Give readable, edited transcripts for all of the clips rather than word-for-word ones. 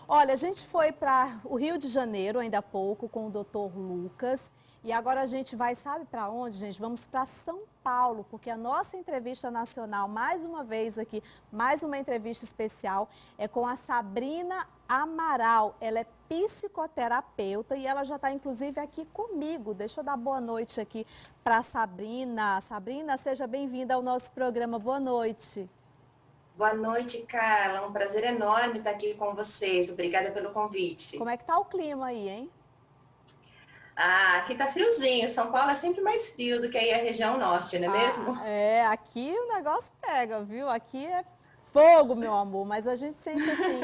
Olha, a gente foi para o Rio de Janeiro ainda há pouco com o Dr. Lucas e agora a gente vai, sabe para onde, gente? Vamos para São Paulo, porque a nossa entrevista nacional, mais uma vez aqui, mais uma entrevista especial, é com a Sabrina Amaral. Ela é psicoterapeuta e ela já está inclusive aqui comigo. Deixa eu dar boa noite aqui para a Sabrina. Sabrina, seja bem-vinda ao nosso programa. Boa noite. Boa noite, Carla. Um prazer enorme estar aqui com vocês. Obrigada pelo convite. Como é que tá o clima aí, hein? Aqui tá friozinho. São Paulo é sempre mais frio do que aí a região norte, não é mesmo? Aqui o negócio pega, viu? Aqui é fogo, meu amor, mas a gente sente assim,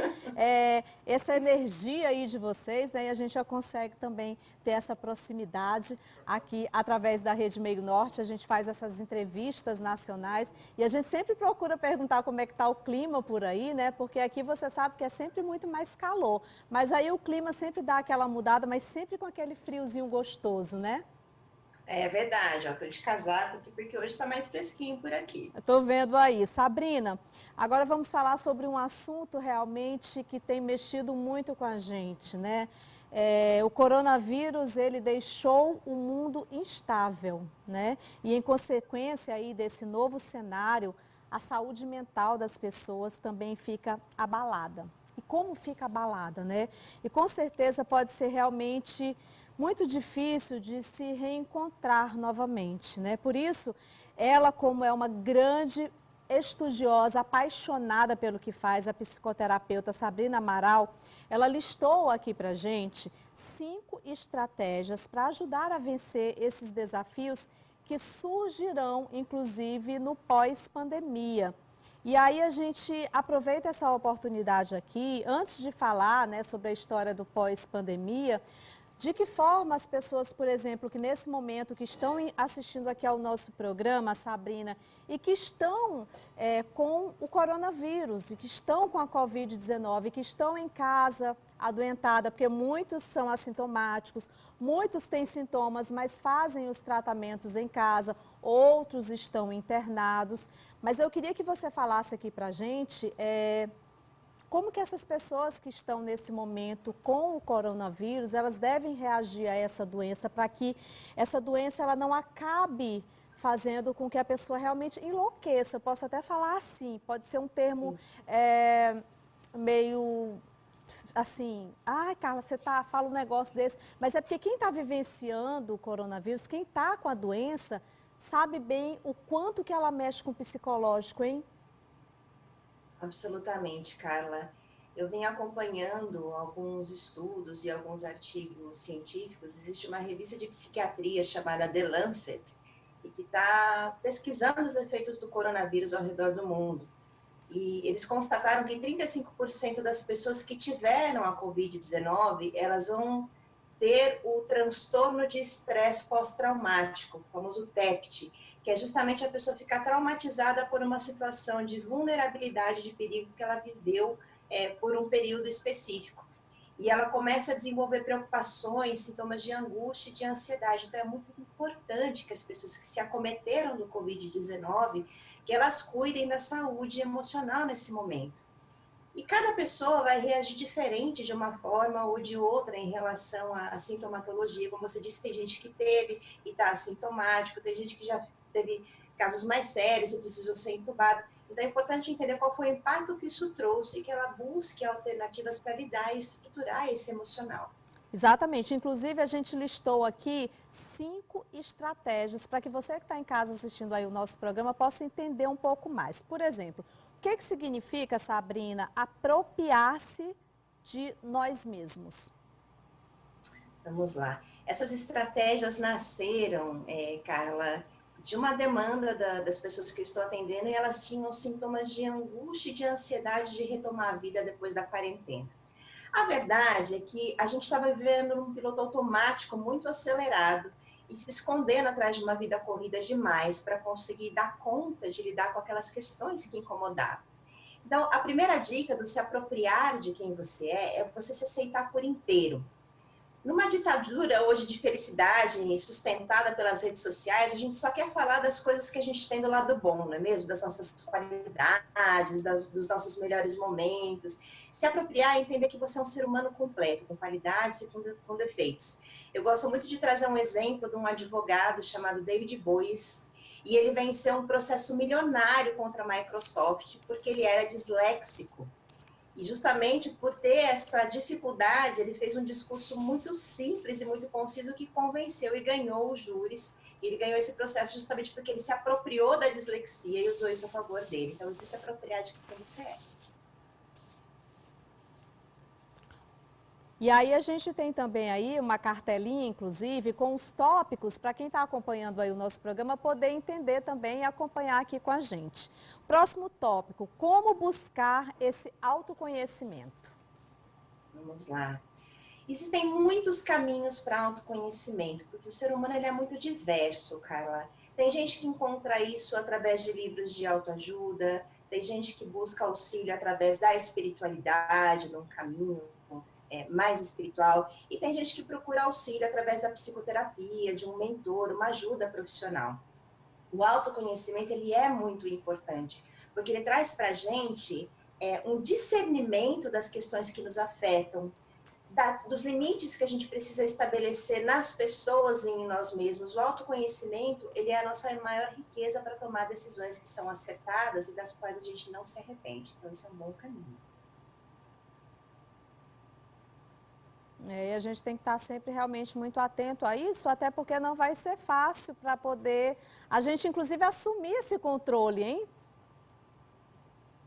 essa energia aí de vocês, né? E a gente já consegue também ter essa proximidade aqui através da Rede Meio Norte. A gente faz essas entrevistas nacionais e a gente sempre procura perguntar como é que tá o clima por aí, né? Porque aqui você sabe que é sempre muito mais calor, mas aí o clima sempre dá aquela mudada, mas sempre com aquele friozinho gostoso, né? É verdade, ó, tô de casaco aqui porque hoje está mais fresquinho por aqui. Estou vendo aí. Sabrina, agora vamos falar sobre um assunto realmente que tem mexido muito com a gente, né? O coronavírus, ele deixou o mundo instável, né? E em consequência aí desse novo cenário, a saúde mental das pessoas também fica abalada. E como fica abalada, né? E com certeza pode ser realmente muito difícil de se reencontrar novamente, né? Por isso, ela, como é uma grande estudiosa, apaixonada pelo que faz, a psicoterapeuta Sabrina Amaral, ela listou aqui para gente 5 estratégias para ajudar a vencer esses desafios que surgirão, inclusive, no pós-pandemia. E aí a gente aproveita essa oportunidade aqui, antes de falar, né, sobre a história do pós-pandemia, de que forma as pessoas, por exemplo, que nesse momento que estão assistindo aqui ao nosso programa, Sabrina, e que estão com o coronavírus, e que estão com a Covid-19, que estão em casa adoentada, porque muitos são assintomáticos, muitos têm sintomas, mas fazem os tratamentos em casa, outros estão internados. Mas eu queria que você falasse aqui para a gente como que essas pessoas que estão nesse momento com o coronavírus, elas devem reagir a essa doença para que essa doença ela não acabe fazendo com que a pessoa realmente enlouqueça. Eu posso até falar assim, pode ser um termo Sim. meio assim, ai, Carla, você fala um negócio desse, mas é porque quem está vivenciando o coronavírus, quem está com a doença, sabe bem o quanto que ela mexe com o psicológico, hein? Absolutamente, Carla. Eu venho acompanhando alguns estudos e alguns artigos científicos. Existe uma revista de psiquiatria chamada The Lancet, e que está pesquisando os efeitos do coronavírus ao redor do mundo. E eles constataram que 35% das pessoas que tiveram a Covid-19, elas vão ter o transtorno de estresse pós-traumático, o famoso TEPT, que é justamente a pessoa ficar traumatizada por uma situação de vulnerabilidade, de perigo que ela viveu por um período específico. E ela começa a desenvolver preocupações, sintomas de angústia e de ansiedade. Então, é muito importante que as pessoas que se acometeram do Covid-19, que elas cuidem da saúde emocional nesse momento. E cada pessoa vai reagir diferente de uma forma ou de outra em relação à sintomatologia. Como você disse, tem gente que teve e está assintomático, tem gente que já teve casos mais sérios e precisou ser entubado. Então é importante entender qual foi o impacto que isso trouxe e que ela busque alternativas para lidar e estruturar esse emocional. Exatamente. Inclusive, a gente listou aqui 5 estratégias para que você que está em casa assistindo aí o nosso programa possa entender um pouco mais. Por exemplo, o que significa, Sabrina, apropriar-se de nós mesmos? Vamos lá. Essas estratégias nasceram, Carla, de uma demanda das pessoas que eu estou atendendo e elas tinham sintomas de angústia e de ansiedade de retomar a vida depois da quarentena. A verdade é que a gente estava vivendo num piloto automático muito acelerado e se escondendo atrás de uma vida corrida demais para conseguir dar conta de lidar com aquelas questões que incomodavam. Então, a primeira dica do se apropriar de quem você é você se aceitar por inteiro. Numa ditadura hoje de felicidade sustentada pelas redes sociais, a gente só quer falar das coisas que a gente tem do lado bom, não é mesmo? Das nossas qualidades, dos nossos melhores momentos. Se apropriar e entender que você é um ser humano completo, com qualidades e com defeitos. Eu gosto muito de trazer um exemplo de um advogado chamado David Boies, e ele venceu um processo milionário contra a Microsoft porque ele era disléxico. E justamente por ter essa dificuldade, ele fez um discurso muito simples e muito conciso que convenceu e ganhou os júris. Ele ganhou esse processo justamente porque ele se apropriou da dislexia e usou isso a favor dele. Então, existe se apropriar de quem você é. E aí a gente tem também aí uma cartelinha, inclusive, com os tópicos, para quem está acompanhando aí o nosso programa, poder entender também e acompanhar aqui com a gente. Próximo tópico, como buscar esse autoconhecimento? Vamos lá. Existem muitos caminhos para autoconhecimento, porque o ser humano ele é muito diverso, Carla. Tem gente que encontra isso através de livros de autoajuda, tem gente que busca auxílio através da espiritualidade, de um caminho mais espiritual, e tem gente que procura auxílio através da psicoterapia, de um mentor, uma ajuda profissional. O autoconhecimento, ele é muito importante, porque ele traz para a gente um discernimento das questões que nos afetam, dos limites que a gente precisa estabelecer nas pessoas e em nós mesmos. O autoconhecimento, ele é a nossa maior riqueza para tomar decisões que são acertadas e das quais a gente não se arrepende. Então, esse é um bom caminho. E a gente tem que estar sempre realmente muito atento a isso, até porque não vai ser fácil para poder a gente, inclusive, assumir esse controle, hein?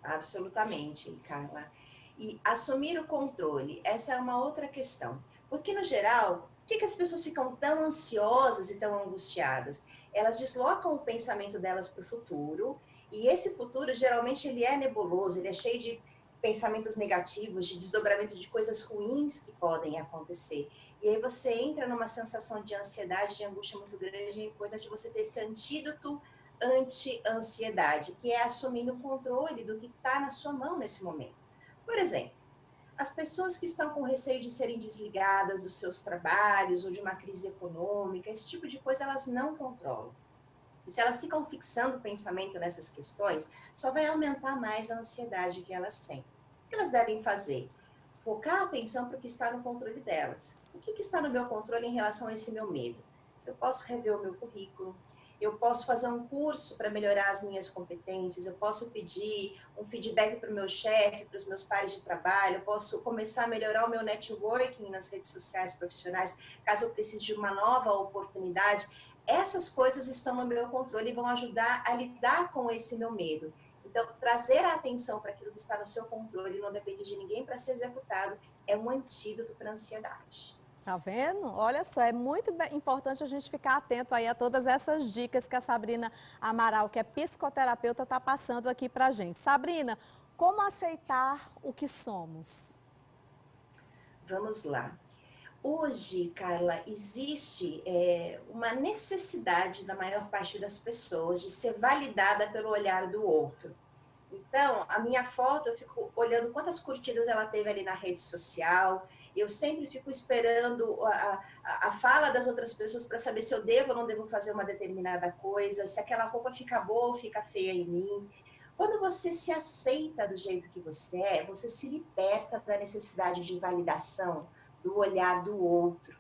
Absolutamente, Carla. E assumir o controle, essa é uma outra questão. Porque, no geral, por que as pessoas ficam tão ansiosas e tão angustiadas? Elas deslocam o pensamento delas para o futuro, e esse futuro, geralmente, ele é nebuloso, ele é cheio de pensamentos negativos, de desdobramento de coisas ruins que podem acontecer. E aí você entra numa sensação de ansiedade, de angústia muito grande, é importante você ter esse antídoto anti-ansiedade, que é assumindo o controle do que está na sua mão nesse momento. Por exemplo, as pessoas que estão com receio de serem desligadas dos seus trabalhos ou de uma crise econômica, esse tipo de coisa elas não controlam. E se elas ficam fixando o pensamento nessas questões, só vai aumentar mais a ansiedade que elas sentem. O que elas devem fazer? Focar a atenção para o que está no controle delas. O que está no meu controle em relação a esse meu medo? Eu posso rever o meu currículo, eu posso fazer um curso para melhorar as minhas competências, eu posso pedir um feedback para o meu chefe, para os meus pares de trabalho, eu posso começar a melhorar o meu networking nas redes sociais profissionais, caso eu precise de uma nova oportunidade. Essas coisas estão no meu controle e vão ajudar a lidar com esse meu medo. Então, trazer a atenção para aquilo que está no seu controle e não depende de ninguém para ser executado é um antídoto para a ansiedade. Tá vendo? Olha só, é muito importante a gente ficar atento aí a todas essas dicas que a Sabrina Amaral, que é psicoterapeuta, está passando aqui para a gente. Sabrina, como aceitar o que somos? Vamos lá. Hoje, Carla, existe uma necessidade da maior parte das pessoas de ser validada pelo olhar do outro. Então, a minha foto, eu fico olhando quantas curtidas ela teve ali na rede social, eu sempre fico esperando a fala das outras pessoas para saber se eu devo ou não devo fazer uma determinada coisa, se aquela roupa fica boa ou fica feia em mim. Quando você se aceita do jeito que você se liberta da necessidade de validação, do olhar do outro.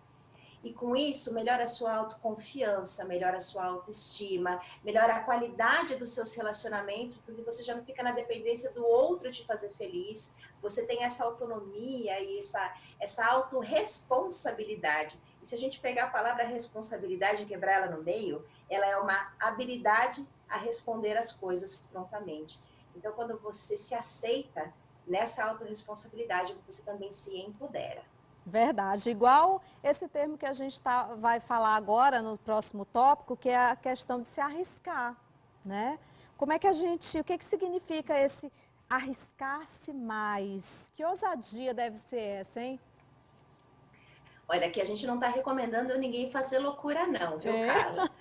E com isso, melhora a sua autoconfiança, melhora a sua autoestima, melhora a qualidade dos seus relacionamentos, porque você já não fica na dependência do outro te fazer feliz, você tem essa autonomia e essa autorresponsabilidade. E se a gente pegar a palavra responsabilidade e quebrar ela no meio, ela é uma habilidade a responder as coisas prontamente. Então, quando você se aceita nessa autorresponsabilidade, você também se empodera. Verdade, igual esse termo que a gente vai falar agora no próximo tópico, que é a questão de se arriscar, né? Como é que o que significa esse arriscar-se mais? Que ousadia deve ser essa, hein? Olha, aqui a gente não está recomendando ninguém fazer loucura não, viu, Carla?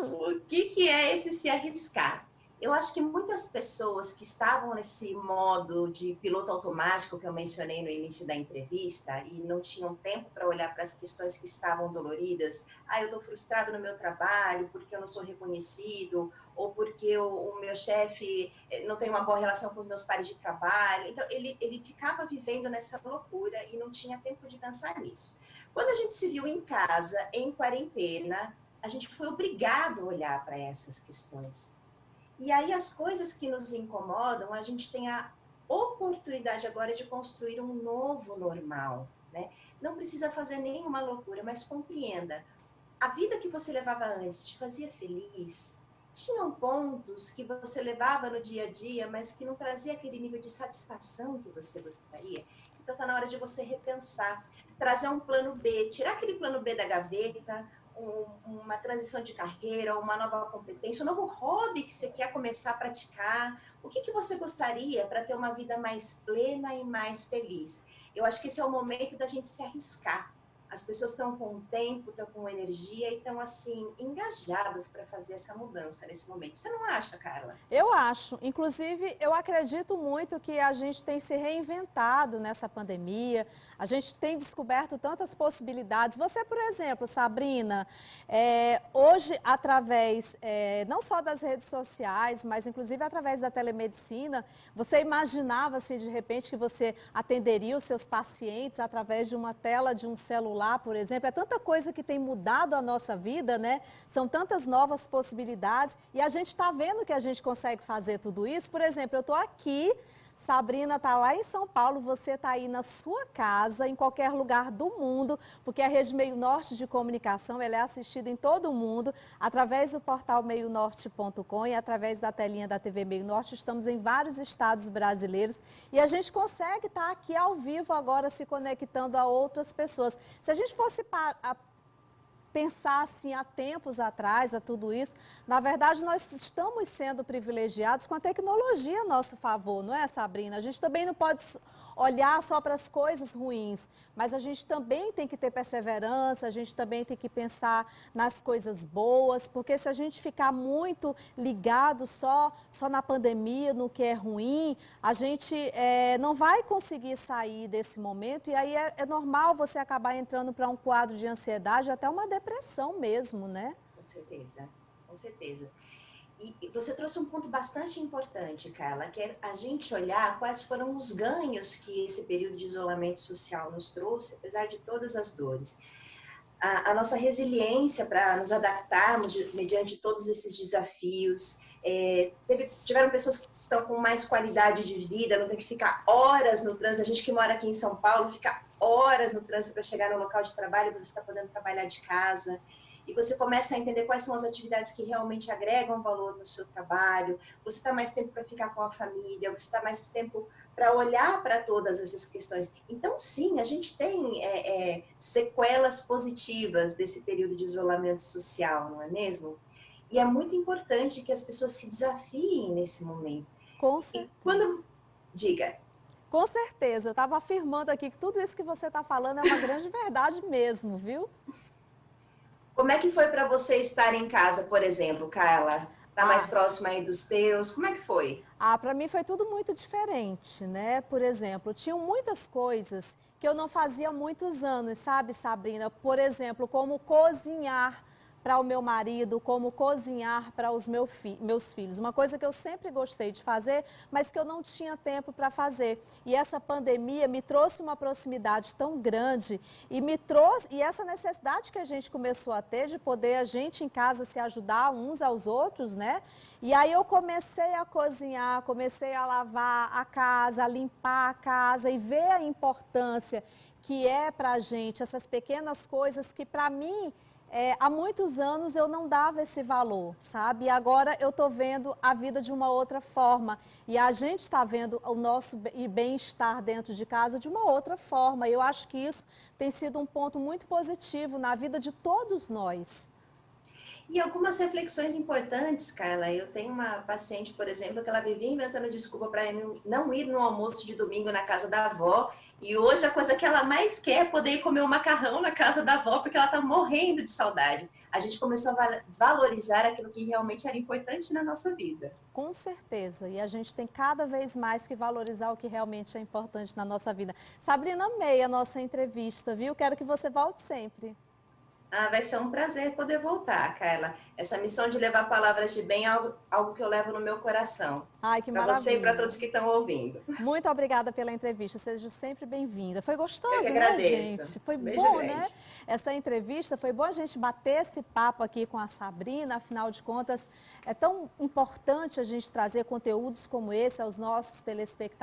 O que é esse se arriscar? Eu acho que muitas pessoas que estavam nesse modo de piloto automático que eu mencionei no início da entrevista e não tinham tempo para olhar para as questões que estavam doloridas, eu estou frustrado no meu trabalho porque eu não sou reconhecido, ou porque o meu chefe não tem uma boa relação com os meus pares de trabalho. Então, ele ficava vivendo nessa loucura e não tinha tempo de pensar nisso. Quando a gente se viu em casa, em quarentena, a gente foi obrigado a olhar para essas questões. E aí as coisas que nos incomodam, a gente tem a oportunidade agora de construir um novo normal, né? Não precisa fazer nenhuma loucura, mas compreenda. A vida que você levava antes te fazia feliz? Tinham pontos que você levava no dia a dia, mas que não trazia aquele nível de satisfação que você gostaria? Então está na hora de você repensar, trazer um plano B, tirar aquele plano B da gaveta, uma transição de carreira, uma nova competência, um novo hobby que você quer começar a praticar. O que você gostaria para ter uma vida mais plena e mais feliz? Eu acho que esse é o momento da gente se arriscar. As pessoas estão com tempo, estão com energia e estão, assim, engajadas para fazer essa mudança nesse momento. Você não acha, Carla? Eu acho. Inclusive, eu acredito muito que a gente tem se reinventado nessa pandemia, a gente tem descoberto tantas possibilidades. Você, por exemplo, Sabrina, hoje, através não só das redes sociais, mas inclusive através da telemedicina, você imaginava, assim, de repente, que você atenderia os seus pacientes através de uma tela de um celular, por exemplo? É tanta coisa que tem mudado a nossa vida, né? São tantas novas possibilidades e a gente está vendo que a gente consegue fazer tudo isso. Por exemplo, eu estou aqui, Sabrina está lá em São Paulo, você está aí na sua casa, em qualquer lugar do mundo, porque a Rede Meio Norte de Comunicação ela é assistida em todo o mundo, através do portal meionorte.com e através da telinha da TV Meio Norte. Estamos em vários estados brasileiros e a gente consegue estar aqui ao vivo agora se conectando a outras pessoas. Se a gente fosse pensar assim há tempos atrás, a tudo isso, na verdade nós estamos sendo privilegiados com a tecnologia a nosso favor, não é, Sabrina? A gente também não pode olhar só para as coisas ruins, mas a gente também tem que ter perseverança, a gente também tem que pensar nas coisas boas, porque se a gente ficar muito ligado só na pandemia, no que é ruim, a gente não vai conseguir sair desse momento e aí é normal você acabar entrando para um quadro de ansiedade, até uma depressão mesmo, né? Com certeza, com certeza. E você trouxe um ponto bastante importante, Carla, que é a gente olhar quais foram os ganhos que esse período de isolamento social nos trouxe, apesar de todas as dores. A nossa resiliência para nos adaptarmos mediante todos esses desafios. Tiveram pessoas que estão com mais qualidade de vida, não tem que ficar horas no trânsito. A gente que mora aqui em São Paulo fica horas no trânsito para chegar no local de trabalho, você está podendo trabalhar de casa. E você começa a entender quais são as atividades que realmente agregam valor no seu trabalho, você está mais tempo para ficar com a família, você está mais tempo para olhar para todas essas questões. Então, sim, a gente tem sequelas positivas desse período de isolamento social, não é mesmo? E é muito importante que as pessoas se desafiem nesse momento. Com E certeza. quando... Diga. Com certeza, eu estava afirmando aqui que tudo isso que você está falando é uma grande verdade mesmo, viu? Como é que foi para você estar em casa, por exemplo, Carla? Tá mais Ah, próxima aí dos teus? Como é que foi? para mim foi tudo muito diferente, né? Por exemplo, tinham muitas coisas que eu não fazia há muitos anos, sabe, Sabrina? Por exemplo, como cozinhar para o meu marido, como cozinhar para os meus filhos. Uma coisa que eu sempre gostei de fazer, mas que eu não tinha tempo para fazer. E essa pandemia me trouxe uma proximidade tão grande e essa necessidade que a gente começou a ter de poder a gente em casa se ajudar uns aos outros, né? E aí eu comecei a cozinhar, comecei a lavar a casa, a limpar a casa e ver a importância que é para a gente essas pequenas coisas que para mim há muitos anos eu não dava esse valor, sabe? E agora eu estou vendo a vida de uma outra forma. E a gente está vendo o nosso bem-estar dentro de casa de uma outra forma. Eu acho que isso tem sido um ponto muito positivo na vida de todos nós. E algumas reflexões importantes, Carla. Eu tenho uma paciente, por exemplo, que ela vivia inventando desculpa para não ir no almoço de domingo na casa da avó. E hoje a coisa que ela mais quer é poder ir comer um macarrão na casa da avó, porque ela está morrendo de saudade. A gente começou a valorizar aquilo que realmente era importante na nossa vida. Com certeza, e a gente tem cada vez mais que valorizar o que realmente é importante na nossa vida. Sabrina, amei a nossa entrevista, viu? Quero que você volte sempre. Ah, vai ser um prazer poder voltar, Carla. Essa missão de levar palavras de bem é algo que eu levo no meu coração. Ai, que Para você e para maravilha. todos que estão ouvindo. Muito obrigada pela entrevista, seja sempre bem-vinda. Foi Eu que gostoso, né, agradeço. gente? Foi Um beijo bom, né? grande. Essa entrevista, foi bom a gente bater esse papo aqui com a Sabrina, afinal de contas, é tão importante a gente trazer conteúdos como esse aos nossos telespectadores.